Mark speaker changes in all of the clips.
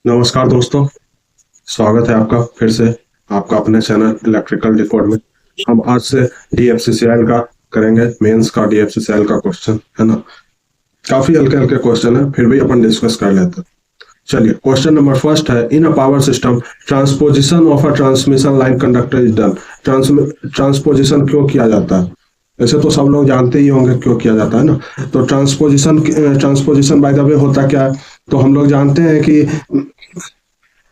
Speaker 1: नमस्कार दोस्तों, स्वागत है आपका फिर से आपका अपने चैनल इलेक्ट्रिकल डिकोड में। हम आज से डीएफसीसीएल का करेंगे, मेंस का डीएफसीसीएल का क्वेश्चन है ना। काफी हल्के हल्के क्वेश्चन है, फिर भी अपन डिस्कस कर लेते हैं। चलिए, क्वेश्चन नंबर फर्स्ट है, in a power system transposition of a transmission line conductor is done. Transposition क्यों किया जाता है? ऐसे तो सब लोग जानते ही होंगे क्यों किया जाता है ना। तो ट्रांसपोजिशन बाय द वे होता क्या है? तो हम लोग जानते हैं कि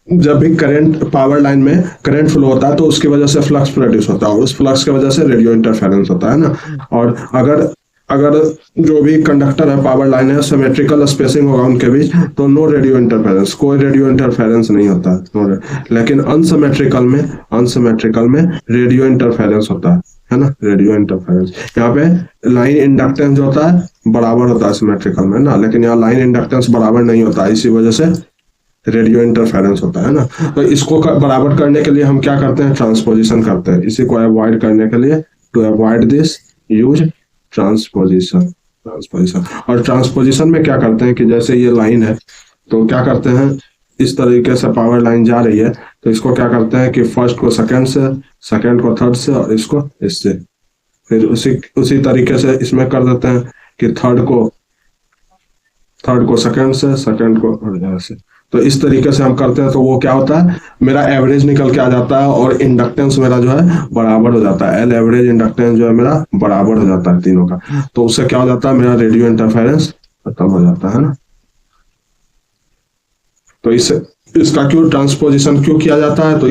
Speaker 1: जब भी करंट पावर लाइन में करंट फ्लो होता है तो उसकी वजह से फ्लक्स प्रोड्यूस होता है, और उस फ्लक्स की वजह से रेडियो इंटरफेरेंस होता है ना। और अगर अगर जो भी कंडक्टर है, पावर लाइन है, सिमेट्रिकल स्पेसिंग होगा उनके बीच, तो नो रेडियो इंटरफेरेंस, कोई रेडियो इंटरफेरेंस नहीं होता है। लेकिन अनसिमेट्रिकल में रेडियो इंटरफेरेंस होता है ना, रेडियो इंटरफेरेंस। यहाँ पे लाइन इंडक्टेंस जो होता है बराबर होता है सिमेट्रिकल में ना, लेकिन यहाँ लाइन इंडक्टेंस बराबर नहीं होता है, इसी वजह से रेडियो इंटरफेरेंस होता है ना। तो इसको बराबर करने के लिए हम क्या करते हैं? ट्रांसपोजिशन करते हैं। इसी को अवॉइड करने के लिए, to avoid this, use transposition. और ट्रांसपोजिशन में क्या करते हैं कि जैसे ये लाइन है तो क्या करते हैं, इस तरीके से पावर लाइन जा रही है तो इसको क्या करते हैं कि फर्स्ट को सेकंड से, सेकंड को थर्ड से, और इसको इससे, फिर उसी तरीके से इसमें कर देते हैं कि थर्ड को सेकंड से, सेकंड को से। तो इस तरीके से हम करते हैं तो वो क्या होता है, मेरा एवरेज निकल के आ जाता है और इंडक्टेंस मेरा जो है बराबर हो जाता है। एल एवरेज इंडक्टेंस जो है मेरा बराबर हो जाता है तीनों का। तो उससे क्या हो जाता है, मेरा रेडियो इंटरफेरेंस खत्म हो जाता है ना। तो इसका क्यों ट्रांसपोजिशन क्यों किया जाता है? तो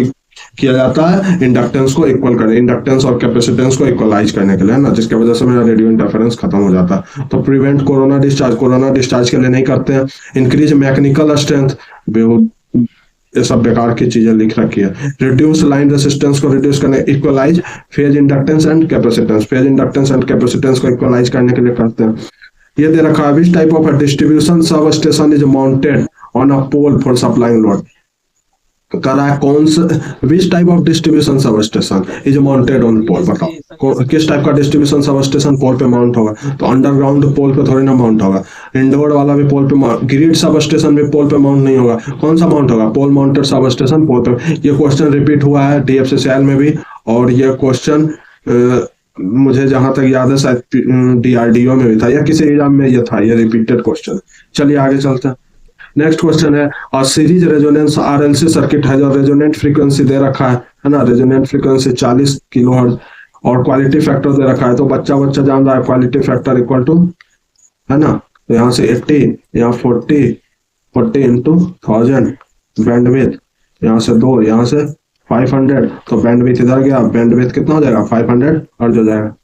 Speaker 1: किया जाता है इंडक्टेंस को इक्वल करने, इंडक्टेंस और कैपेसिटेंस को इक्वलाइज करने के लिए ना, जिसकी वजह से मेरा रेडियो इंटरफेरेंस खत्म हो जाता है। तो प्रिवेंट कोरोना डिस्चार्ज के लिए नहीं करते हैं। इंक्रीज मैकेनिकल स्ट्रेंथ, ये सब बेकार की चीजें लिख रखी है। रिड्यूस लाइन रेसिस्टेंस को रिड्यूस करने, equalize phase inductance and capacitance को इक्वलाइज करने के लिए करते हैं। ये दे रखा है, which type of distribution substation is mounted on a pole for supplying load. कर रहा है कौन सा, which type of distribution substation is mounted on pole. बताओ किस टाइप का डिस्ट्रीब्यूशन सब स्टेशन पोल पे माउंट होगा? तो अंडरग्राउंड पोल पे थोड़ी ना माउंट होगा, इंडोर वाला भी पोल पे, ग्रिड सब स्टेशन भी पोल पे माउंट नहीं होगा। कौन सा माउंट होगा? पोल माउंटेड सब स्टेशन पोल पे। ये क्वेश्चन रिपीट हुआ है डीएफसीसीएल में भी, और ये क्वेश्चन मुझे जहां तक याद है शायद डीआरडीओ में भी था या किसी एग्जाम में ये था, ये रिपीटेड क्वेश्चन। चलिए आगे चलते हैं। नेक्स्ट क्वेश्चन है, और सीरीज रेजोनेंस आरएलसी सर्किट है जो रेजोनेंट फ्रीक्वेंसी दे रखा है ना, रेजोनेंट फ्रीक्वेंसी 40 किलोहर्ट्ज, और क्वालिटी फैक्टर दे रखा है। तो बच्चा जान रहा है क्वालिटी फैक्टर इक्वल टू, है ना, तो यहाँ से 80, यहाँ 40 इंटू 1000 बैंडविथ, यहाँ से 2, यहाँ से 500, तो बैंडविथ इधर गया, बैंडविथ कितना हो जाएगा? 500 हर्ट्ज हो जाएगा।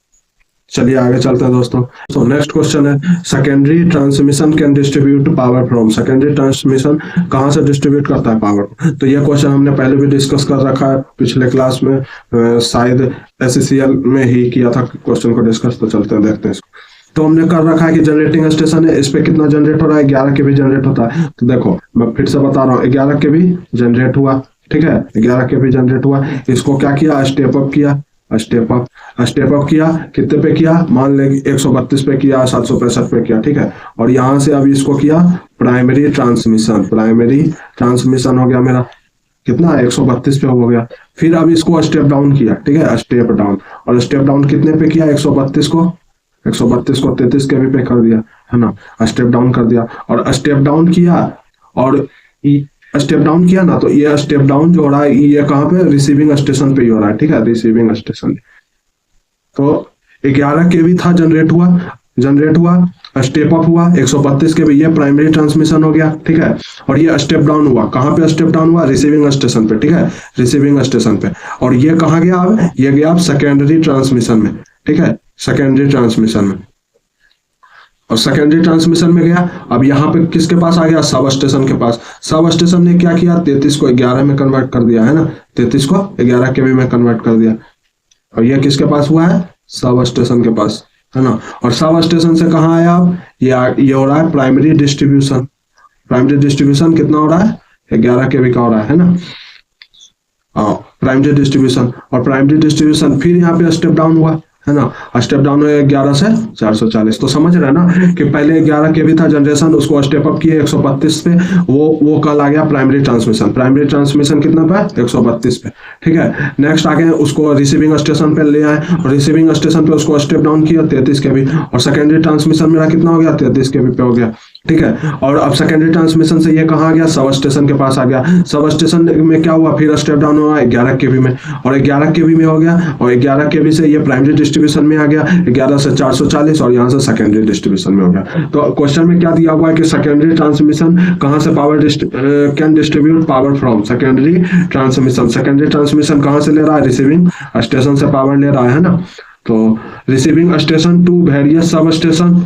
Speaker 1: चलिए आगे चलते हैं दोस्तों। तो नेक्स्ट क्वेश्चन है, secondary transmission can distribute power from. Secondary transmission कहां से डिस्ट्रीब्यूट करता है पावर? तो यह क्वेश्चन हमने पहले भी डिस्कस कर रखा है पिछले क्लास में, शायद एससीएल में ही किया था क्वेश्चन को डिस्कस। तो चलते हैं देखते हैं इसको। तो हमने कर रखा है कि जनरेटिंग स्टेशन है, इस पे कितना जनरेट हो रहा है? 11 के भी जनरेट होता है। तो देखो मैं फिर से बता रहा हूँ, 11 के भी जनरेट हुआ, ठीक है, 11 के भी जनरेट हुआ। इसको क्या किया? स्टेप अप किया, स्टेप अप किया। कितने पे किया? मान ले 132 पे किया, 765 पे किया, ठीक है। और यहां से अभी इसको किया प्राइमरी ट्रांसमिशन हो गया मेरा, कितना? 132 पे हो गया। फिर अब इसको स्टेप डाउन किया, ठीक है, स्टेप डाउन। और स्टेप डाउन कितने पे किया? 132 को 33 के भी पे कर दिया, है ना, स्टेप डाउन कर दिया। और स्टेप डाउन किया, और स्टेप डाउन किया ना, तो ये स्टेप डाउन जो हो रहा है ये कहाँ पे? रिसीविंग स्टेशन पे ही हो रहा है, ठीक है, रिसीविंग स्टेशन। तो 11 के भी था, जनरेट हुआ, स्टेप अप हुआ 132 के भी, ये प्राइमरी ट्रांसमिशन हो गया, ठीक है। और ये स्टेप डाउन हुआ, कहाँ पे स्टेप डाउन हुआ? रिसीविंग स्टेशन पे, ठीक है, रिसीविंग स्टेशन पे। और ये कहाँ गया? अब ये गया अब सेकेंडरी ट्रांसमिशन में, ठीक है, सेकेंडरी ट्रांसमिशन में। और सेकेंडरी ट्रांसमिशन में गया, अब यहाँ पे किसके पास आ गया? सब स्टेशन के पास। सब स्टेशन ने क्या किया? 33 को 11 में कन्वर्ट कर दिया, है ना, 33 को 11 के में कन्वर्ट कर दिया। और ये किसके पास हुआ है? सब स्टेशन के पास, है ना। और सब स्टेशन से कहाँ आया? अब ये हो रहा है प्राइमरी डिस्ट्रीब्यूशन। प्राइमरी डिस्ट्रीब्यूशन कितना हो रहा है? 11 के भी का हो रहा है ना, प्राइमरी डिस्ट्रीब्यूशन। और प्राइमरी डिस्ट्रीब्यूशन फिर यहाँ पे स्टेप डाउन हुआ, है ना। स्टेप डाउन है 11 से 440। तो समझ रहे हैं ना कि पहले 11 के भी था जनरेशन, उसको स्टेप अप किए 132 पे, वो कल आ गया प्राइमरी ट्रांसमिशन। प्राइमरी ट्रांसमिशन कितना पे 132 पे, ठीक है। नेक्स्ट आगे उसको रिसीविंग स्टेशन पे ले आए और रिसीविंग स्टेशन पे उसको स्टेप डाउन किया 33 के भी, और सेकेंडरी ट्रांसमिशन मेरा कितना हो गया 33 के भी पे हो गया, ठीक है। और अब सेकेंडरी ट्रांसमिशन से ये कहाँ आ गया सब स्टेशन के पास आ गया। सब स्टेशन में क्या हुआ फिर स्टेप डाउन हुआ 11 केवी में, और 11 केवी में हो गया, और 11 केवी से ये प्राइमरी डिस्ट्रीब्यूशन में आ गया 11 से 440, और यहाँ से सेकेंडरी डिस्ट्रीब्यूशन में हो गया। तो क्वेश्चन में क्या दिया हुआ है कि सेकेंडरी ट्रांसमिशन कहाँ से power can distribute power from secondary transmission. Secondary transmission कहाँ से ले रहा है रिसीविंग स्टेशन से पावर ले रहा है ना। तो receiving station to various sub station,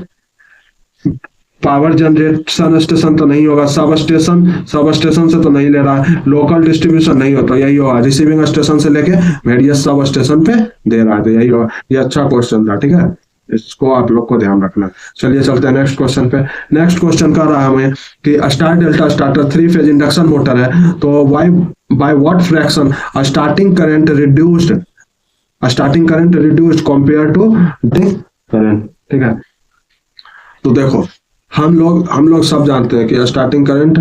Speaker 1: power generation station तो नहीं होगा, सब स्टेशन से तो नहीं ले रहा है, लोकल डिस्ट्रीब्यूशन नहीं होता, यही होगा रिसीविंग स्टेशन से लेके वेरियस सब स्टेशन पे दे रहा है, तो यही होगा। ये अच्छा क्वेश्चन था, ठीक है, इसको आप लोग को ध्यान रखना। चलिए चलते हैं नेक्स्ट क्वेश्चन पे। नेक्स्ट क्वेश्चन कर रहा है हमें कि star delta starter 3 phase induction motor है, तो by what fraction starting current reduced compare to drip current, ठीक है। तो देखो हम लोग सब जानते हैं कि स्टार्टिंग करंट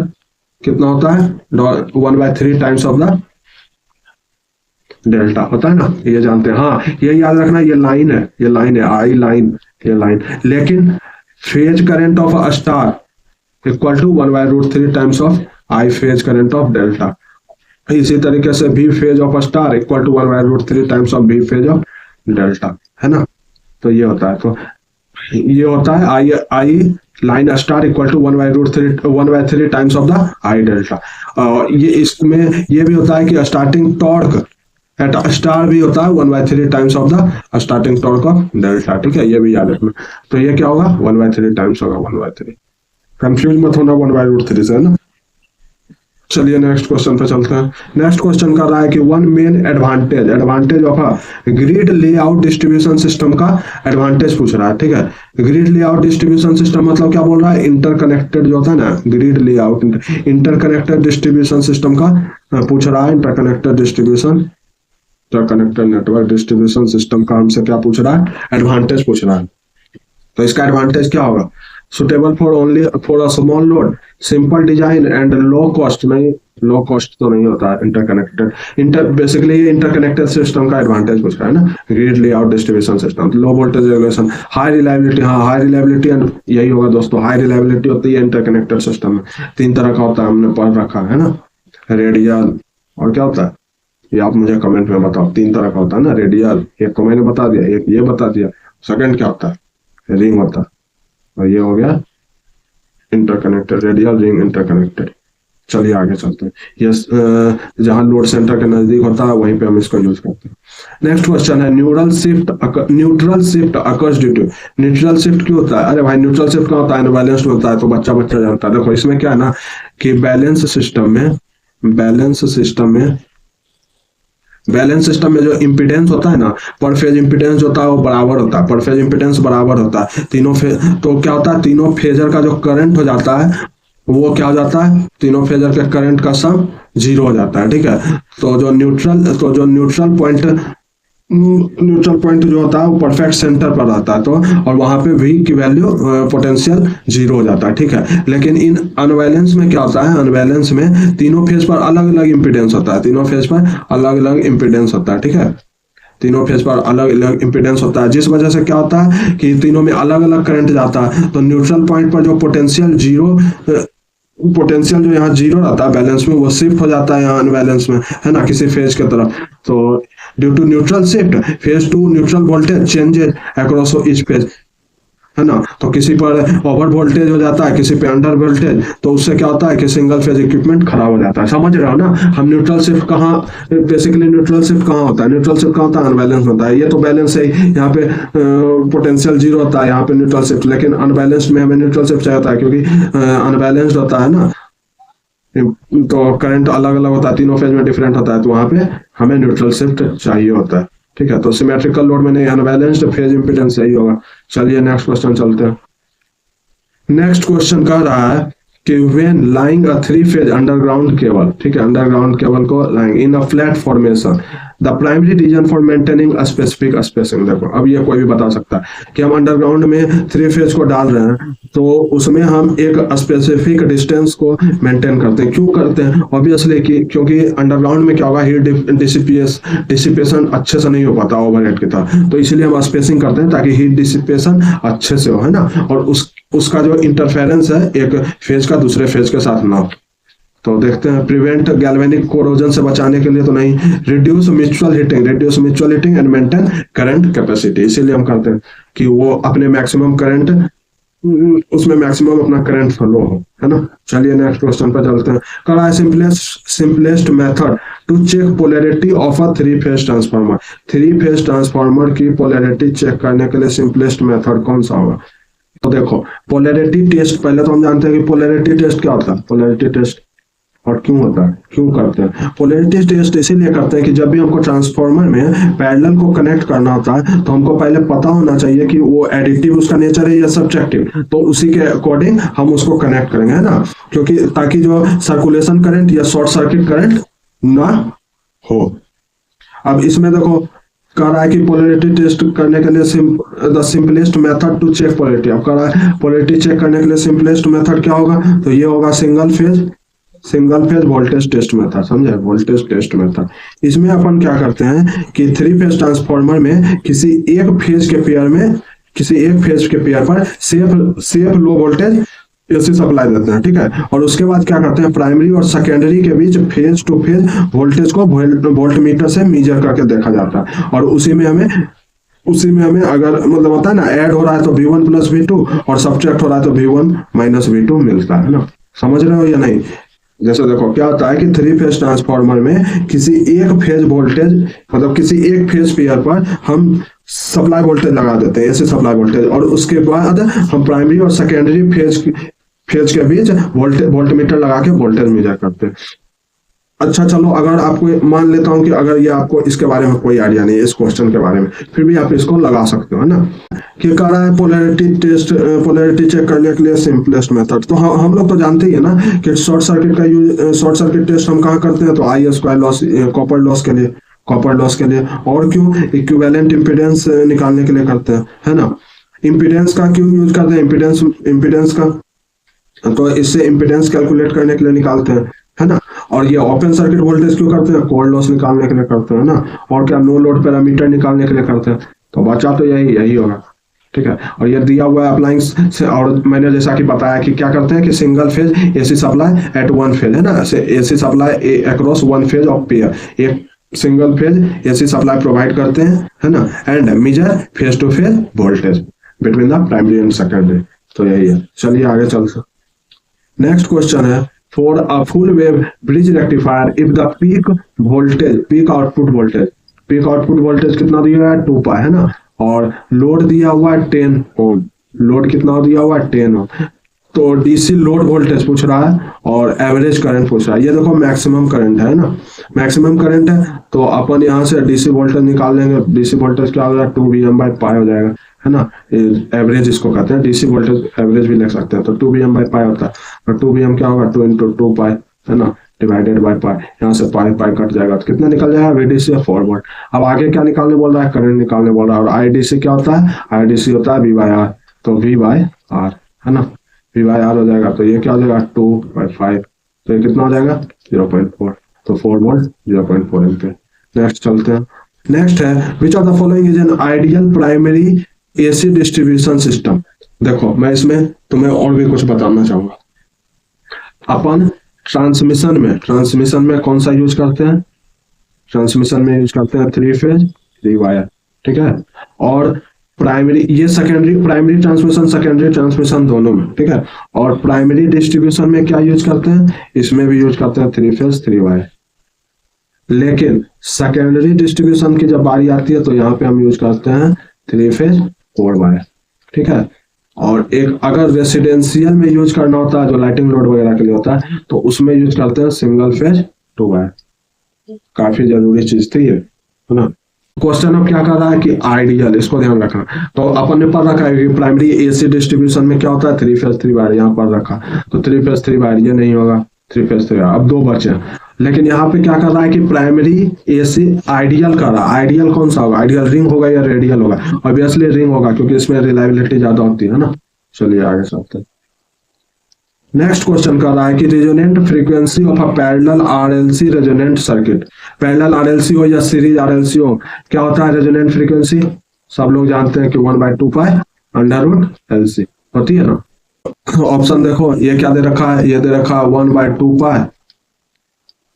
Speaker 1: कितना होता है 1/3 टाइम्स ऑफ द डेल्टा होता है ना, ये जानते हैं। हाँ ये याद रखना, ये लाइन है आई लाइन, ये लाइन। लेकिन phase current of a star equal to 1/√3 times of I phase current of delta. इसी तरीके से भी phase of a star equal to 1/√3 times of V phase of delta, है ना। तो ये होता है, तो ये होता है I line star equal to 1/3 times of the I delta. ये इसमें ये भी होता है कि स्टार्टिंग टॉर्क एट स्टार भी होता है 1/3 times of the starting torque of delta, ठीक है, ये भी याद रखना। तो ये क्या होगा 1/3 टाइम्स होगा 1/3, कंफ्यूज मत होना 1/√3 से, है ना। चलिए नेक्स्ट क्वेश्चन पे चलते हैं। नेक्स्ट क्वेश्चन कर रहा है कि one main advantage of a grid layout distribution system का एडवांटेज पूछ रहा है, ठीक है। ग्रिड लेआउट डिस्ट्रीब्यूशन सिस्टम मतलब क्या बोल रहा है, इंटरकनेक्टेड जो होता है ना, grid layout interconnected distribution system का पूछ रहा है। इंटरकनेक्टेड नेटवर्क डिस्ट्रीब्यूशन सिस्टम का हमसे क्या पूछ रहा है, एडवांटेज पूछ रहा है। तो इसका एडवांटेज क्या होगा, suitable for a small load, simple design and low cost. नहीं, लो कॉस्ट तो नहीं होता इंटरकनेक्टेड। बेसिकली ये इंटरकनेक्टेड सिस्टम का एडवांटेज पूछ रहा है ना, grid layout distribution system. Low voltage regulation, high reliability, हाँ हाई रिलायबिलिटी एंड यही होगा दोस्तों, हाई रिलायबिलिटी होती है इंटरकनेक्टेड सिस्टम में। 3 तरह का होता है, हमने पढ़ रखा है ना, रेडियल और क्या होता है ये आप मुझे कमेंट में बताओ। 3 तरह का होता है ना, रेडियल, एक को मैंने बता दिया, एक ये बता दिया, सेकंड क्या होता है रिंग होता है, और ये हो गया इंटरकनेक्टेड, रेडियल रिंग इंटरकनेक्टेड। चलिए आगे चलते हैं। ये जहां लोड सेंटर के नजदीक होता है वहीं पे हम इसको यूज करते हैं। नेक्स्ट क्वेश्चन है neutral shift occurs due to. Neutral shift क्यों होता है, अरे भाई न्यूट्रल शिफ्ट क्या होता है, अनबैलेंस्ड होता है, तो बच्चा जानता है। देखो इसमें क्या है ना कि बैलेंस सिस्टम में जो इंपीडेंस होता है ना, पर फेज इंपीडेंस होता है वो बराबर होता है, पर फेज इंपीडेंस बराबर होता है तीनों फेज। तो क्या होता है, तीनों फेजर का जो करंट हो जाता है वो क्या हो जाता है, तीनों फेजर के करंट का सम 0 हो जाता है, ठीक है। तो जो न्यूट्रल पॉइंट जो होता है वो परफेक्ट सेंटर पर रहता है, तो और वहां पे V की वैल्यू पोटेंशियल 0 हो जाता है, ठीक है। लेकिन इन अनबैलेंस में क्या होता है, अनबैलेंस में तीनों फेज पर अलग अलग इंपीडेंस होता है, ठीक है। तीनों फेज पर अलग अलग इंपीडेंस होता है, जिस वजह से क्या होता है कि तीनों में अलग अलग करंट जाता है। तो न्यूट्रल पॉइंट पर जो पोटेंशियल जो यहाँ 0 रहता है बैलेंस में, वो शिफ्ट हो जाता है यहाँ अनबैलेंस में, है ना, किसी फेज की तरफ। तो due to neutral shift phase to neutral voltage changes across each phase, है ना। तो किसी पर ओवर वोल्टेज हो जाता है, किसी पे अंडर वोल्टेज, तो उससे क्या होता है कि सिंगल फेज इक्विपमेंट खराब हो जाता है। समझ रहे हो ना। हम न्यूट्रल शिफ्ट कहाँ होता है, अनबैलेंस होता है। ये तो बैलेंस है, यहाँ पे पोटेंशियल 0 होता है, यहाँ पे न्यूट्रल शिफ्ट। लेकिन अनबैलेंस्ड में हमें न्यूट्रल शिफ्ट चाहिए होता है, क्योंकि अनबैलेंस्ड होता है ना, तो करंट अलग अलग होता है, तीनों फेज में डिफरेंट होता है, तो वहां पे हमें न्यूट्रल शिफ्ट चाहिए होता है, ठीक है। तो सिमेट्रिकल लोड में नहीं, अनबैलेंस्ड फेज इंपीडेंस सही होगा। चलिए नेक्स्ट क्वेश्चन चलते हैं। नेक्स्ट क्वेश्चन कह रहा है कि when lying a 3 phase underground cable, ठीक है, अंडरग्राउंड केबल को lying in a flat formation the primary reason for maintaining a specific spacing. देखो अब ये कोई भी बता सकता है कि हम अंडरग्राउंड में 3 फेज को डाल रहे हैं तो उसमें हम एक स्पेसिफिक डिस्टेंस को मेंटेन करते हैं। क्यों करते हैं? ऑब्वियसली कि क्योंकि अंडरग्राउंड में क्या होगा, हीट डिसिपेशन अच्छे से नहीं हो पाता ओवरहेड की तरह, तो इसलिए हम स्पेसिंग करते हैं ताकि हीट डिसिपेशन अच्छे से हो, है ना, और उसका जो इंटरफेरेंस है एक फेज का दूसरे फेज के साथ ना हो। तो देखते हैं, प्रिवेंट गैल्वेनिक कोरोजन से बचाने के लिए तो नहीं, reduce mutual heating and maintain current capacity, इसीलिए हम करते हैं कि वो अपने मैक्सिमम करंट, उसमें मैक्सिमम अपना करंट फ्लो हो, है ना। चलिए नेक्स्ट क्वेश्चन पर चलते हैं। कहा है simplest method to check polarity of a 3 phase transformer. 3 phase transformer की पोलैरिटी चेक करने के लिए सिंपलेस्ट मेथड कौन सा होगा? तो देखो पोलैरिटी टेस्ट, पहले तो हम जानते हैं कि पोलैरिटी टेस्ट क्या होता है, पोलैरिटी टेस्ट और क्यों होता है, क्यों करते हैं। पोलैरिटी टेस्ट इसीलिए करते हैं कि जब भी हमको ट्रांसफार्मर में पैरेलल को कनेक्ट करना होता है तो हमको पहले पता होना चाहिए कि वो एडिटिव उसका नेचर है या सब्ट्रैक्टिव, तो उसी के अकॉर्डिंग हम उसको कनेक्ट करेंगे, है ना, क्योंकि ताकि जो सर्कुलेशन करंट या शॉर्ट सर्किट करंट ना हो। अब इसमें देखो कह रहा है कि पोलैरिटी टेस्ट करने के लिए the simplest method to check polarity. अब कह रहा है पोलैरिटी चेक करने के लिए सिंपलेस्ट मेथड क्या होगा, तो ये होगा single phase voltage test method, समझे, वोल्टेज टेस्ट मेथड। इसमें अपन क्या करते हैं कि 3 फेज ट्रांसफार्मर में किसी एक फेज के पेयर पर safe low voltage AC supply देते हैं, ठीक है। और उसके बाद क्या करते हैं, प्राइमरी और सेकेंडरी के बीच फेज टू फेज वोल्टेज को वोल्ट मीटर से मेजर करके देखा जाता है, और उसी में हमें अगर मतलब होता है ना, ऐड हो रहा है तो V1 प्लस V2 और सब्ट्रैक्ट हो रहा है तो V1 माइनस V2 मिलता है ना। समझ रहे हो या नहीं? जैसे देखो क्या होता है कि 3 फेज ट्रांसफार्मर में किसी एक फेज वोल्टेज, मतलब किसी एक फेज पेयर पर हम सप्लाई वोल्टेज लगा देते हैं, ऐसे सप्लाई वोल्टेज, और उसके बाद हम प्राइमरी और सेकेंडरी फेज के बीच वोल्ट मीटर लगा के वोल्टेज मेजर करते हैं। अच्छा चलो, अगर आपको मान लेता हूं कि अगर ये आपको इसके बारे में कोई आइडिया नहीं है, इस क्वेश्चन के बारे में, फिर भी आप इसको लगा सकते हो, है ना। कि कह रहा है पोलैरिटी चेक करने के लिए सिंपलेस्ट मेथड, तो हम लोग तो जानते ही है ना कि शॉर्ट सर्किट टेस्ट हम कहाँ करते हैं, तो I² लॉस, कॉपर लॉस के लिए, और क्यों, इक्विवेलेंट इंपीडेंस निकालने के लिए करते हैं, है ना। इंपीडेंस का क्यों यूज करते हैं, इंपीडेंस का तो इससे इंपीडेंस कैलकुलेट करने के लिए निकालते हैं, है ना। और ये ओपन सर्किट वोल्टेज क्यों करते हैं, कोर लॉस निकालने के लिए करते हैं ना, और क्या, नो लोड पैरामीटर निकालने के लिए करते हैं। तो बचा तो यही होगा, ठीक है। और ये दिया हुआ है अप्लाइंग से, और मैंने जैसा कि बताया कि क्या करते हैं कि single phase AC supply at 1 phase, है ना, AC supply across 1 phase of pair, एक single phase AC supply provide करते हैं, है ना, and major phase to phase voltage between the primary and secondary. तो यही है। चलिए आगे चलते। नेक्स्ट क्वेश्चन है, for a full wave bridge rectifier if the peak output voltage कितना दिया है, 2 पाई, है ना, और लोड दिया हुआ है 10 ओम, लोड कितना दिया हुआ है, 10 ओम। तो डीसी लोड वोल्टेज पूछ रहा है और एवरेज करंट पूछ रहा है। ये देखो मैक्सिमम करंट है ना, मैक्सिमम करंट है, तो अपन यहाँ से डीसी वोल्टेज निकाल लेंगे। डीसी वोल्टेज क्या होगा, 2Vm/π हो जाएगा, है ना। एवरेज इसको कहते हैं, डीसी वोल्टेज एवरेज भी लिख सकते हैं, तो 2Vm/π होता है, और 2Vm क्या होगा, 2 × 2 पाई, है ना, डिवाइडेड बाय पाई। यहाँ से पाई कट जाएगा तो कितना निकल जाएगा, VDC फॉरवर्ड। अब आगे क्या निकालने बोल रहा है, करंट निकालने बोल रहा है, और IDC क्या होता है, IDC होता है V/R, तो V/R, है ना, V/R हो जाएगा, तो ये क्या हो जाएगा, 2/5, तो ये कितना हो जाएगा, 0.4, तो 4 वोल्ट 0.4 एम्पीयर। नेक्स्ट चलते हैं। नेक्स्ट है, which of the following is an ideal primary AC distribution system. देखो मैं इसमें तुम्हें और भी कुछ बताना चाहूंगा। अपन ट्रांसमिशन में कौन सा यूज करते हैं, ट्रांसमिशन में यूज करते हैं 3 फेज 3 वायर, ठीक है। और प्राइमरी, ये प्राइमरी ट्रांसमिशन सेकेंडरी ट्रांसमिशन दोनों में, ठीक है। और प्राइमरी डिस्ट्रीब्यूशन में क्या यूज करते हैं, इसमें भी यूज करते हैं 3 फेज 3 वायर। लेकिन सेकेंडरी डिस्ट्रीब्यूशन की जब बारी आती है तो यहाँ पे हम यूज करते हैं 3 फेज 4 वायर, ठीक है। और एक अगर रेसिडेंशियल में यूज करना होता है, जो लाइटिंग लोड वगैरह के लिए होता है, तो उसमें यूज करते हैं सिंगल फेज 2 वायर। काफी जरूरी चीज थी ये, है ना। क्वेश्चन अब क्या कर रहा है कि आइडियल, इसको ध्यान रखना। तो अपन ने पढ़ रखा है कि प्राइमरी AC डिस्ट्रीब्यूशन में क्या होता है, 3 फेज 3 वायर, यहाँ पर रखा, तो 3 फेज 3 वायर ये नहीं होगा, 3 फेज 3 वायर। अब 2 बचे, लेकिन यहाँ पे क्या कर रहा है कि प्राइमरी एसी आइडियल कर रहा है। आइडियल कौन सा होगा? आइडियल रिंग होगा या रेडियल होगा? ऑब्वियसली रिंग होगा, क्योंकि इसमें रिलायबिलिटी ज्यादा होती है ना। चलिए आगे चलते हैं। नेक्स्ट क्वेश्चन कर रहा है कि resonant frequency of a parallel RLC resonant circuit. Parallel RLC हो या सीरीज आरएलसी हो, क्या होता है रेजोनेंट फ्रीक्वेंसी? सब लोग जानते हैं कि 1/2 पाई अंडर रूट एलसी होती है ना। ऑप्शन देखो, ये क्या दे रखा है? ये दे रखा है 1/2 पाई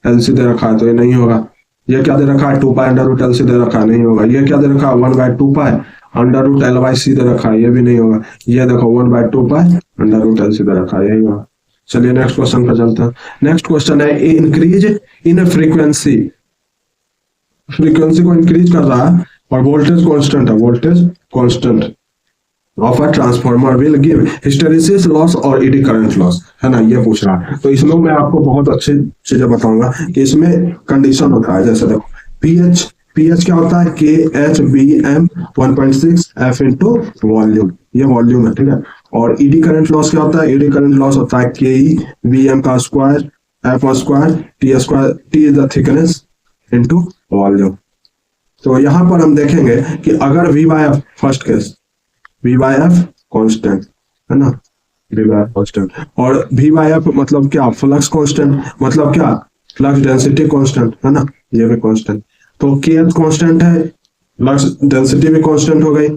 Speaker 1: एलसी दे रखा है, तो ये नहीं होगा। ये क्या दे रखा है? 2 पाई अंडर रूट एलसी दे रखा है, नहीं होगा। ये क्या दे रखा है? 1/2 pi under root L by C दे रखा है, ये भी नहीं होगा। ये देखो 1/2 pi under root L C दे रखा है, यही होगा। चलिए नेक्स्ट क्वेश्चन पर चलते हैं। नेक्स्ट क्वेश्चन है इंक्रीज इन फ्रीक्वेंसी। फ्रीक्वेंसी को इंक्रीज कर रहा है और वोल्टेज कांस्टेंट है। Voltage constant of a transformer will give hysteresis loss और एडी करंट लॉस, है ना, ये पूछ रहा है। तो इसमें मैं आपको बहुत अच्छी चीजें बताऊंगा कि इसमें कंडीशन होता है। जैसे देखो पीएच, पीएच क्या होता है? K H B M 1.6 F into volume, ये वॉल्यूम है, ठीक है। और ईडी करंट लॉस क्या होता है? ईडी करंट लॉस होता है के ई बी एम का square F square T square, T is the thickness into volume. तो यहां पर हम देखेंगे कि अगर V by F, first case V by F constant है ना, वी बाय एफ कॉन्स्टेंट, और वी बाय एफ मतलब क्या? फ्लक्स कॉन्स्टेंट, मतलब क्या? फ्लक्स डेंसिटी कॉन्स्टेंट, है ना, ये भी कॉन्स्टेंट। तो के एच कॉन्स्टेंट है, फ्लक्स डेंसिटी भी कॉन्स्टेंट हो गई,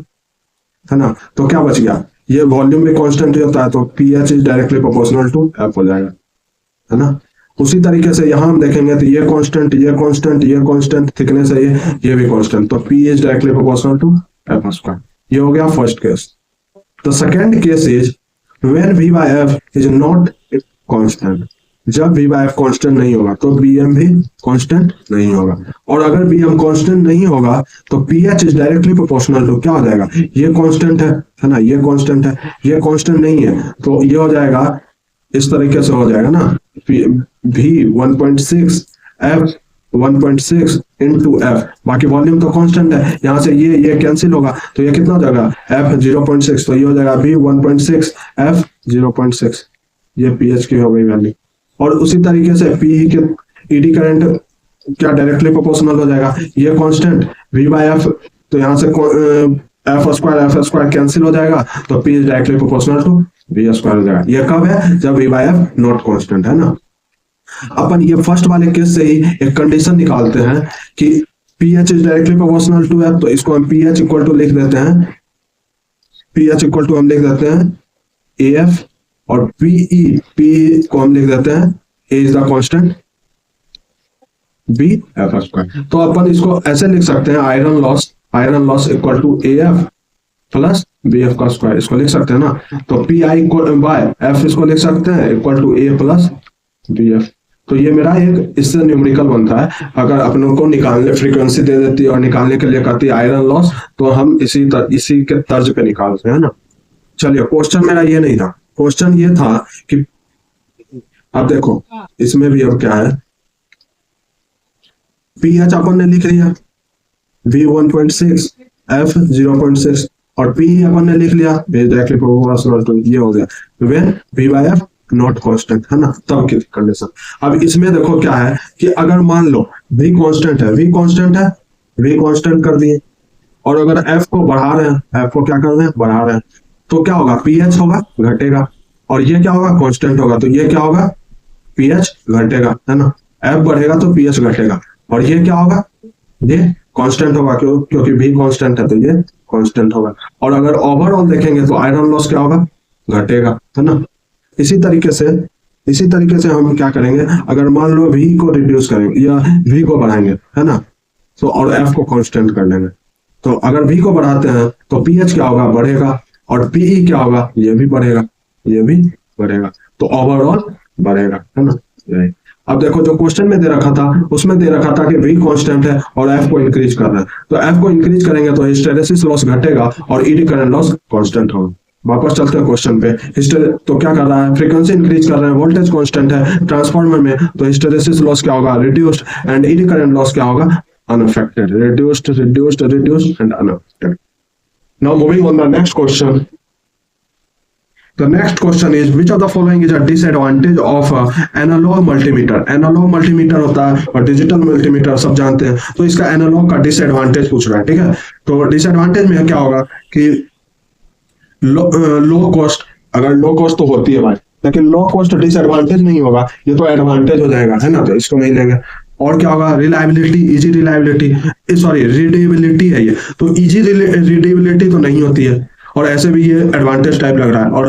Speaker 1: है ना। तो क्या बच गया? ये वॉल्यूम भी कांस्टेंट ही होता है, तो PH is directly proportional to F हो जाएगा, है ना। उसी तरीके से यहां हम देखेंगे तो ये कांस्टेंट, ये कांस्टेंट, ये कांस्टेंट, थिकनेस है ये भी कांस्टेंट, तो P is directly proportional to F square. ये हो गया first case. The second case is when V by F is not constant. जब वी बाय एफ कांस्टेंट नहीं होगा तो बी एम भी कांस्टेंट नहीं होगा, और अगर बी एम कांस्टेंट नहीं होगा तो P H is directly proportional to क्या हो जाएगा? ये कांस्टेंट है ना, ये कांस्टेंट है, ये कांस्टेंट नहीं है, तो ये हो जाएगा इस तरीके से हो जाएगा ना, भी 1.6 एफ 1.6 इंटू एफ, बाकी वॉल्यूम तो कांस्टेंट है। यहां से ये कैंसिल होगा, तो ये कितना हो जाएगा? एफ 0.6, तो ये हो जाएगा भी 1.6 एफ 0.6, ये पी एच की हो गई वैल्यू। और उसी तरीके से पी के ईडी करंट क्या डायरेक्टली प्रोपोर्शनल हो जाएगा? ये कांस्टेंट वी बाय एफ, तो यहां से एफ स्क्वायर कैंसिल हो जाएगा, तो P is directly proportional to V square हो जाएगा। ये कब है? जब V by F not constant, है ना। अपन ये फर्स्ट वाले केस से ही एक कंडीशन निकालते हैं कि P H is directly proportional to F, तो इसको हम पी एच इक्वल टू लिख देते हैं, पी एच इक्वल टू हम लिख देते हैं ए एफ, और पीई, पी को हम लिख देते हैं A is the constant, B F square. तो अपन इसको ऐसे लिख सकते हैं iron loss equal to A F plus B F का स्क्वायर, इसको लिख सकते हैं ना। तो पी आई बाय एफ इसको लिख सकते हैं equal to A plus B F. तो ये मेरा एक इससे न्यूमेरिकल बनता है। अगर अपनों को निकालने फ्रीक्वेंसी दे देती है और निकालने के लिए कहती है आयरन लॉस, तो हम इसी के तर्ज पे निकालते हैं ना। चलिए क्वेश्चन मेरा ये नहीं था, क्वेश्चन ये था कि अब देखो इसमें भी अब क्या है, पी एच अपन ने लिख लिया वी 1.6 एफ 0.6 और पी अपन ने लिख लिया डायरेक्टली प्रोपोर्शनल टू, ये हो गया when V by F not constant, है ना, तब की कंडीशन। अब इसमें देखो क्या है कि अगर मान लो वी कांस्टेंट है, वी कांस्टेंट कर दिए, और अगर एफ को बढ़ा रहे हैं, एफ को क्या कर रहे हैं? बढ़ा रहे हैं, तो क्या होगा? पीएच होगा, घटेगा, और ये क्या होगा? कांस्टेंट होगा, तो ये क्या होगा? पीएच घटेगा, है ना। एफ बढ़ेगा तो पीएच घटेगा, और ये क्या होगा? ये कांस्टेंट होगा, क्योंकि भी कांस्टेंट है तो ये कांस्टेंट होगा। और अगर ओवरऑल देखेंगे तो आयरन लॉस क्या होगा? घटेगा, है ना। इसी तरीके से हम क्या करेंगे, अगर मान लो वी को रिड्यूस करेंगे या वी को बढ़ाएंगे, है ना, तो और एफ को कांस्टेंट कर लेंगे, तो अगर वी को बढ़ाते हैं तो पीएच क्या होगा? बढ़ेगा, और पीई क्या होगा? ये भी बढ़ेगा, तो ओवरऑल बढ़ेगा, है ना। यही अब देखो जो क्वेश्चन में दे रखा था उसमें दे रखा था कि वी कांस्टेंट है और एफ को इंक्रीज कर रहा है, तो एफ को इंक्रीज करेंगे तो हिस्टेरेसिस लॉस घटेगा और ईडी करंट लॉस कांस्टेंट होगा। वापस चलते हैं क्वेश्चन पे। तो क्या कर रहा है? फ्रीक्वेंसी इंक्रीज कर रहे हैं, वोल्टेज कांस्टेंट है ट्रांसफार्मर में, तो हिस्टेरेसिस लॉस क्या होगा? Reduced, and eddy current loss क्या होगा? Unaffected. Reduced and unaffected. Now moving on the next question. The next question is which of the following is a disadvantage of analogue multimeter. Analogue multimeter होता है और digital multimeter सब जानते हैं, तो इसका एनालॉग का डिसएडवांटेज पूछ रहा है, ठीक है। तो डिसएडवांटेज में क्या होगा कि लो कॉस्ट, अगर लो कॉस्ट तो होती है भाई, लेकिन लो कॉस्ट डिसएडवांटेज नहीं होगा, ये तो एडवांटेज हो जाएगा, है ना, तो इसको नहीं लेंगे। और क्या होगा, reliability, easy reliability, sorry readability है ये, तो इजी रीडेबिलिटी तो नहीं होती है, और ऐसे भी ये एडवांटेज टाइप लग रहा है। और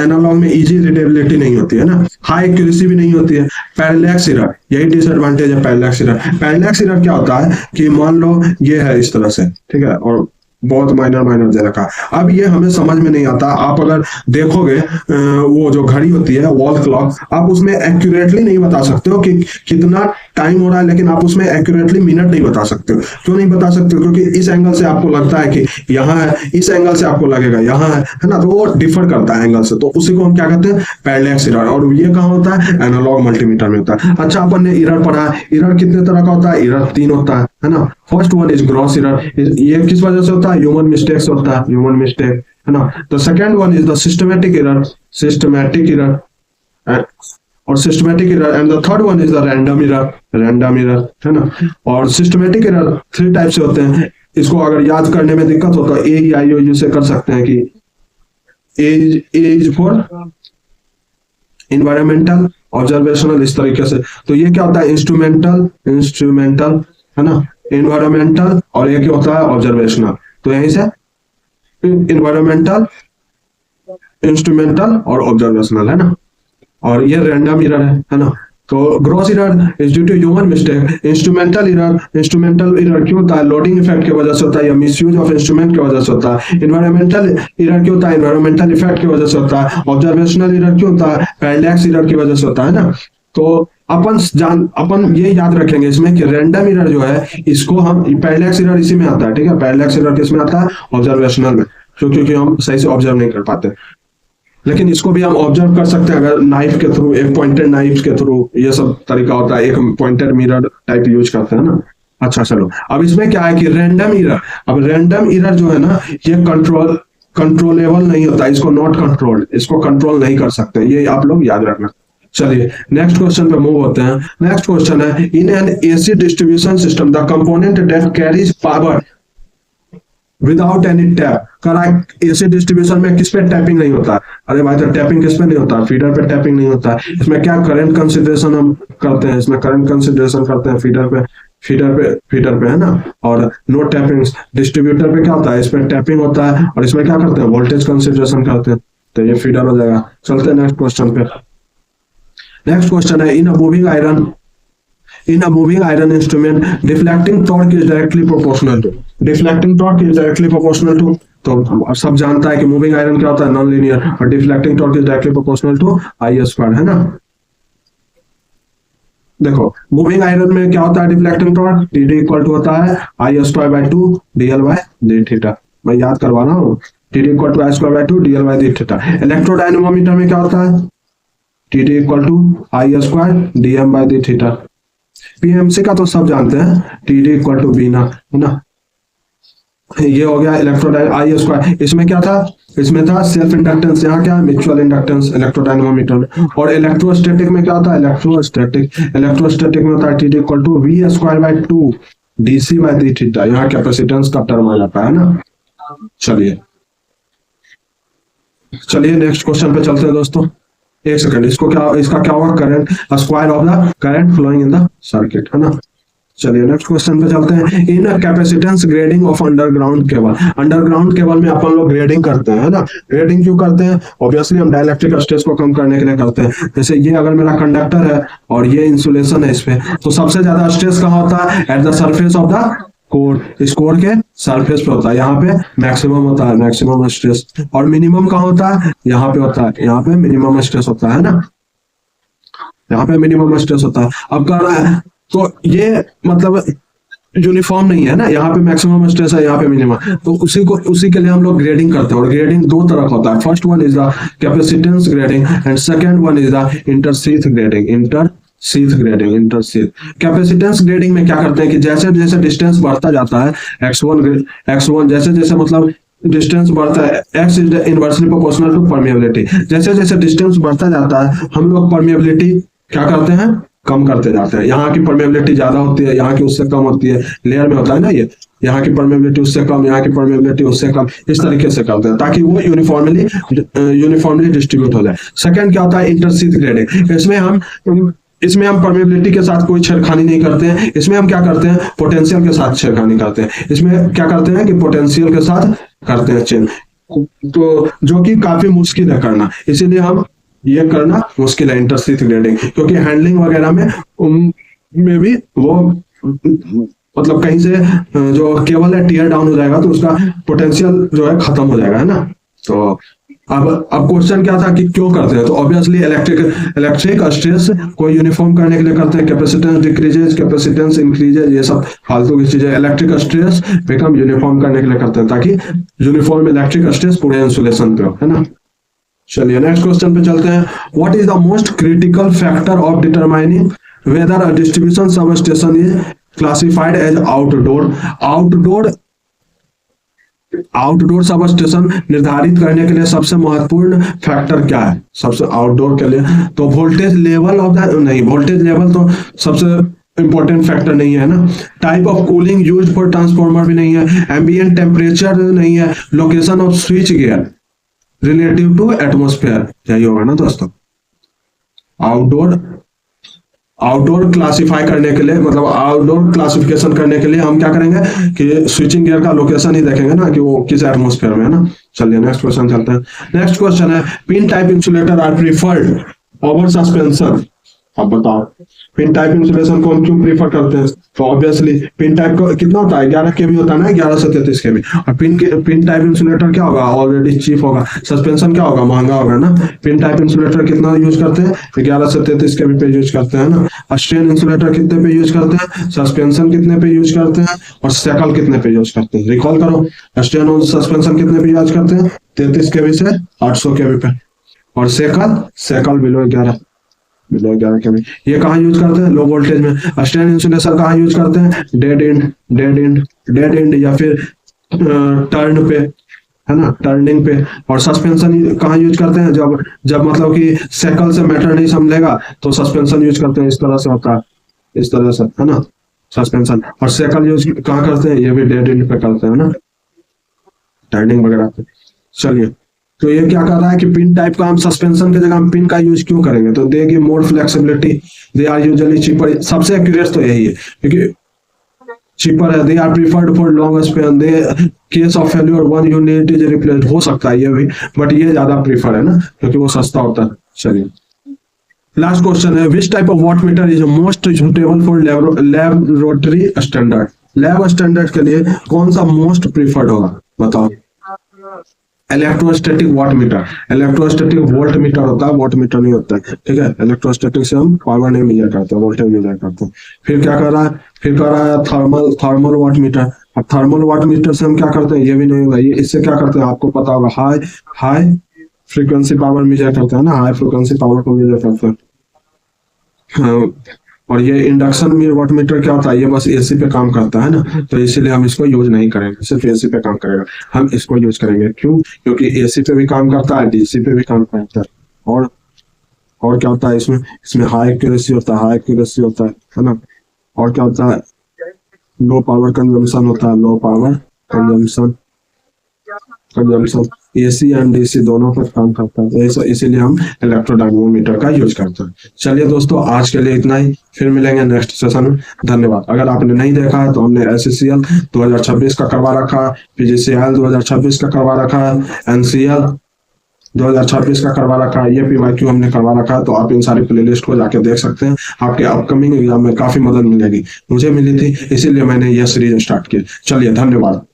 Speaker 1: एनालॉग में इजी रीडेबिलिटी नहीं होती है ना, हाई एक्यूरेसी भी नहीं होती है। पैरेलैक्स एरर, यही डिसएडवांटेज है पैरेलैक्स एरर। पैरेलैक्स एरर क्या होता है कि मान लो ये है इस तरह से, ठीक है, और बहुत माइनर दे रखा। अब ये हमें समझ में नहीं आता, आप अगर देखोगे वो जो घड़ी होती है वॉल क्लॉक, आप उसमें एक्यूरेटली नहीं बता सकते हो कि कितना टाइम हो रहा है, लेकिन आप उसमें एक्यूरेटली मिनट नहीं बता सकते हो। क्यों नहीं बता सकते हो? क्योंकि इस एंगल से आपको लगता है कि यहाँ है, इस एंगल से आपको लगेगा यहाँ है ना, तो वो डिफर करता है एंगल से, तो उसी को हम क्या कहते हैं, पैरेलैक्स एरर। और ये कहाँ होता है, एनालॉग मल्टीमीटर में होता है। अच्छा, अपन ने एरर पढ़ा, एरर कितने तरह का होता है, एरर 3 होता है ना। First one is gross error, ये किस वजह से होता है, ह्यूमन मिस्टेक से होता है, ह्यूमन मिस्टेक, है ना। The second one is the systematic error, systematic error, और systematic error, and the third one is the random error, random error, है ना। और सिस्टमैटिक एरर 3 टाइप से होते हैं, इसको अगर याद करने में दिक्कत हो तो AEIOU से कर सकते हैं कि ए इज फॉर इन्वायरमेंटल, ऑब्जर्वेशनल, इस तरीके से। तो ये क्या होता है, इंस्ट्रूमेंटल, है ना, इन्वायरमेंटल, और ये क्या होता है, ऑब्जर्वेशनल। तो यहीं से इन्वायरमेंटल, इंस्ट्रूमेंटल और ऑब्जर्वेशनल, है ना। और ये रैंडम एरर है ना। तो gross error is due to human mistake. Instrumental error क्यों होता है, लोडिंग इफेक्ट की वजह से होता है, या मिसयूज ऑफ इंस्ट्रूमेंट की वजह से होता है। इन्वायरमेंटल एरर क्यों होता है, इन्वायरमेंटल इफेक्ट की वजह से होता है। ऑब्जर्वेशनल एरर क्यों होता है, पैरेलैक्स एरर की वजह से होता है ना। तो अपन ये याद रखेंगे इसमें कि रैंडम एरर जो है, इसको हम, पैरेलैक्स एरर इसी में आता है, ठीक है। पैरेलैक्स एरर किसमें आता है, ऑब्जर्वेशनल में, क्योंकि हम सही से ऑब्जर्व नहीं कर पाते। लेकिन इसको भी हम ऑब्जर्व कर सकते हैं अगर नाइफ के थ्रू, एक पॉइंटेड नाइफ के थ्रू, ये सब तरीका होता है, एक पॉइंटेड मिरर टाइप यूज करते हैं ना। अच्छा चलो, अब इसमें क्या है कि रैंडम एरर, अब रैंडम एरर जो है ना, ये कंट्रोलेबल नहीं होता, इसको नॉट कंट्रोल्ड, इसको कंट्रोल नहीं कर सकते, ये आप लोग याद रखना। चलिए नेक्स्ट क्वेश्चन पे मूव होते हैं। नेक्स्ट क्वेश्चन है, in an AC distribution system the component that carries power without any tap. Correct, AC distribution में किस पे टैपिंग नहीं होता, अरे भाई तो टैपिंग किस पे नहीं होता, फीडर पे टैपिंग नहीं होता। इसमें क्या करंट कंसिडरेशन हम करते हैं, इसमें करंट कंसिडरेशन करते हैं फीडर पे, है ना। और नो टैपिंग डिस्ट्रीब्यूटर पे क्या होता है, इस पे टैपिंग होता है, और इसमें क्या करते हैं, वोल्टेज कंसिडरेशन करते हैं, तो ये फीडर हो जाएगा। चलते हैं नेक्स्ट क्वेश्चन पे। नेक्स्ट क्वेश्चन है, इन a moving iron instrument deflecting torque is directly proportional to, deflecting torque is directly proportional to, तो सब जानता है कि मूविंग आयरन क्या होता है, नॉन लीनियर, और deflecting torque is directly proportional to I², है ना। देखो मूविंग आयरन में क्या होता है, deflecting torque TD equal to होता है I²/2 dl/d²। मैं याद करवा रहा हूँ, TD equal to I²/2 dl/d²। इलेक्ट्रोडायनेमोमीटर में क्या होता है, TD equal to I² dm/d²। PMC का तो सब जानते हैं, TD इक्वल टू बीना, है ना। ये हो गया I²। इसमें क्या था, इसमें था सेल्फ इंडक्टेंस, यहाँ क्या है, म्यूचुअल इंडक्टेंस इलेक्ट्रोडायनेमोमीटर में। और इलेक्ट्रोस्टैटिक में क्या होता है, इलेक्ट्रोस्टैटिक में होता है TD equal to V²/2 dc/d²। यहाँ कैपेसिटेंस का टर्म आ जाता है ना। चलिए नेक्स्ट क्वेश्चन पे चलते हैं दोस्तों। एक सेकंड, इसका क्या होगा, current, square of the current flowing in the circuit, है ना। चलिए नेक्स्ट क्वेश्चन पे चलते हैं। In capacitance grading of underground cable, underground cable में अपन लोग ग्रेडिंग करते हैं, है ना। ग्रेडिंग क्यों करते हैं, ऑब्वियसली हम डाइलेक्ट्रिक स्ट्रेस को कम करने के लिए करते हैं। जैसे ये अगर मेरा कंडक्टर है और ये इंसुलेशन है इस पे, तो सबसे ज्यादा स्ट्रेस कहाँ होता है, at the surface of the core, इस कोर के सरफेस पे होता है, यहाँ पे मैक्सिमम होता है, मैक्सिमम स्ट्रेस। और मिनिमम कहाँ होता है, यहाँ पे होता है, यहाँ पे मिनिमम स्ट्रेस होता है ना, यहाँ पे मिनिमम स्ट्रेस होता है। अब कर रहा है तो ये मतलब यूनिफॉर्म नहीं है ना, यहाँ पे मैक्सिमम स्ट्रेस है, यहाँ पे मिनिमम, तो उसी के लिए हम लोग ग्रेडिंग करते हैं। और ग्रेडिंग 2 तरह का होता है, first one is the capacitance grading and second one is the intersheath grading. Capacitance grading में क्या करते हैं कि जैसे जैसे डिस्टेंस बढ़ता जाता है, x1 जैसे जैसे मतलब डिस्टेंस बढ़ता है, X is inversely proportional to permeability. जैसे जैसे डिस्टेंस बढ़ता जाता है हम लोग परमेबिलिटी क्या करते हैं, कम करते जाते हैं। यहाँ की परमेबिलिटी ज्यादा होती है, यहाँ की उससे कम होती है, लेयर में होता है ना ये, यहाँ की परमेबिलिटी उससे कम, यहाँ की परमेबिलिटी उससे कम, इस तरीके से करते हैं ताकि वो यूनिफॉर्मली डिस्ट्रीब्यूट हो जाए। सेकंड क्या होता है, इंटरसीथ ग्रेडिंग। इसमें हम परमेबिलिटी के साथ कोई छेड़खानी नहीं करते हैं, इसमें हम क्या करते हैं, पोटेंशियल के साथ छेड़खानी करते हैं। इसमें क्या करते हैं कि पोटेंशियल के साथ करते हैं चेंज, तो जो कि काफी मुश्किल है करना, इसीलिए हम ये करना मुश्किल है इंटरसीथ ग्रेडिंग, क्योंकि हैंडलिंग वगैरह में भी वो मतलब कहीं से जो केबल है टीयर डाउन हो जाएगा तो उसका पोटेंशियल जो है खत्म हो जाएगा, है ना। तो अब क्वेश्चन क्या था कि क्यों करते हैं, तो ऑब्वियसली इलेक्ट्रिक स्ट्रेस को यूनिफॉर्म करने के लिए करते हैं, कैपेसिटेंस डिक्रीजेज, कैपेसिटेंस इंक्रीजेज, ये सब फालतू की चीजें। इलेक्ट्रिक स्ट्रेस बिकम यूनिफॉर्म करने के लिए करते हैं ताकि यूनिफॉर्म इलेक्ट्रिक स्ट्रेस पूरे इंसुलेशन पे हो, है ना। चलिए नेक्स्ट क्वेश्चन पे चलते हैं। What is the most critical factor of determining whether a distribution substation is classified as outdoor. Outdoor substation निर्धारित करने के लिए सबसे महत्वपूर्ण फैक्टर क्या है, सबसे आउटडोर के लिए, तो वोल्टेज लेवल ऑफ द, नहीं वोल्टेज लेवल तो सबसे इंपॉर्टेंट फैक्टर नहीं है ना। Type of cooling used for transformer भी नहीं है, एम्बिएंट टेम्परेचर नहीं है, location of switchgear relative to atmosphere, यही होगा ना दोस्तों। आउटडोर क्लासिफाई करने के लिए, मतलब आउटडोर क्लासिफिकेशन करने के लिए हम क्या करेंगे कि स्विचिंग गियर का लोकेशन ही देखेंगे ना कि वो किस एटमॉस्फेयर में है ना। चलिए नेक्स्ट क्वेश्चन चलते हैं। नेक्स्ट क्वेश्चन है, pin type insulator are preferred over suspension. अब बताओ पिन टाइप इंसुलेशन को हम क्यों प्रीफर करते हैं, तो ऑब्वियसली पिन टाइप को कितना होता है, 11 केवी होता है ना, 11 से 33 केवी। और पिन टाइप इंसुलेटर क्या होगा, ऑलरेडी चीप होगा, सस्पेंशन क्या होगा, महंगा होगा ना। पिन टाइप इंसुलेटर कितना यूज करते हैं, 11 से 33 केवी पे यूज करते हैं ना। स्ट्रेन इंसुलेटर कितने पे यूज करते हैं, सस्पेंशन कितने पे यूज करते हैं, और सेकल कितने पे यूज करते हैं, रिकॉल करो। स्ट्रेन और सस्पेंशन कितने पे यूज करते हैं, 33 केवी से 800 केवी पे, और सेकल बिलो 11 केवी। ये कहाँ यूज करते हैं, लो वोल्टेज में। स्ट्रेन इंसुलेशन कहाँ यूज करते हैं, डेड एंड या फिर टर्न पे, है ना, टर्निंग पे। और सस्पेंशन कहाँ यूज करते हैं, जब मतलब कि सेकल से मैटर नहीं समझेगा तो सस्पेंशन यूज करते हैं, इस तरह से होता है, इस तरह से, है ना सस्पेंशन। और सेकल यूज कहाँ करते हैं, ये भी डेड एंड पे करते हैं ना, टर्निंग वगैरह पे। चलिए तो ये क्या कर रहा है कि पिन टाइप का हम सस्पेंशन की जगह हम पिन का यूज क्यों करेंगे, तो देगी more flexibility, they are usually cheaper. सबसे एक्यूरेट तो यही है क्योंकि चीपर है, they are preferred for long span, they case of failure one unit is replaced, हो सकता है ये भी, बट ये ज्यादा प्रीफर है ना क्योंकि वो सस्ता होता है। चलिए लास्ट क्वेश्चन है, which type of wattmeter is most suitable for laboratory standard. Lab standard के लिए कौन सा मोस्ट प्रीफर्ड होगा, बताओ। Electrostatic wattmeter, electrostatic voltmeter होता है, वाट मीटर नहीं होता है, ठीक है। इलेक्ट्रोस्टैटिक से हम पावर नहीं मेजर करते, वोल्टेज मेजर करते हैं। फिर क्या कर रहा है, फिर कर रहा है थर्मल वाट मीटर। अब थर्मल वाट मीटर से हम क्या करते हैं, ये भी नहीं होगा, ये इससे क्या करते हैं आपको पता होगा, हाई फ्रीक्वेंसी पावर मेजर करते हैं ना, हाई फ्रीक्वेंसी पावर को मेजर करते हैं। हाँ, और ये इंडक्शन में वाट मीटर क्या होता है, ये बस एसी पे काम करता है ना, तो इसीलिए हम इसको यूज नहीं करेंगे, सिर्फ एसी पे काम करेगा, हम इसको यूज करेंगे। क्यों, क्योंकि एसी पे भी काम करता है, डीसी पे भी काम करता है। और क्या होता है इसमें हाई एक्यूरेसी होता है ना। और क्या होता है, लो पावर कंजम्पशन होता है, low power consumption AC and DC दोनों पर काम करता है, तो इसीलिए हम इलेक्ट्रोडायनमोमीटर का यूज करते हैं। चलिए दोस्तों आज के लिए इतना ही, फिर मिलेंगे नेक्स्ट सेशन में। धन्यवाद। अगर आपने नहीं देखा है तो हमने SCCL 2026 का करवा रखा है, PGCL 2026 का करवा रखा है, NCL 2026 का करवा रखा है, ये PYQ हमने करवा रखा है, तो आप इन सारी प्लेलिस्ट को जाके देख सकते हैं। आपके अपकमिंग एग्जाम में काफी मदद मिलेगी, मुझे मिली थी, इसीलिए मैंने यह सीरीज स्टार्ट की। चलिए धन्यवाद।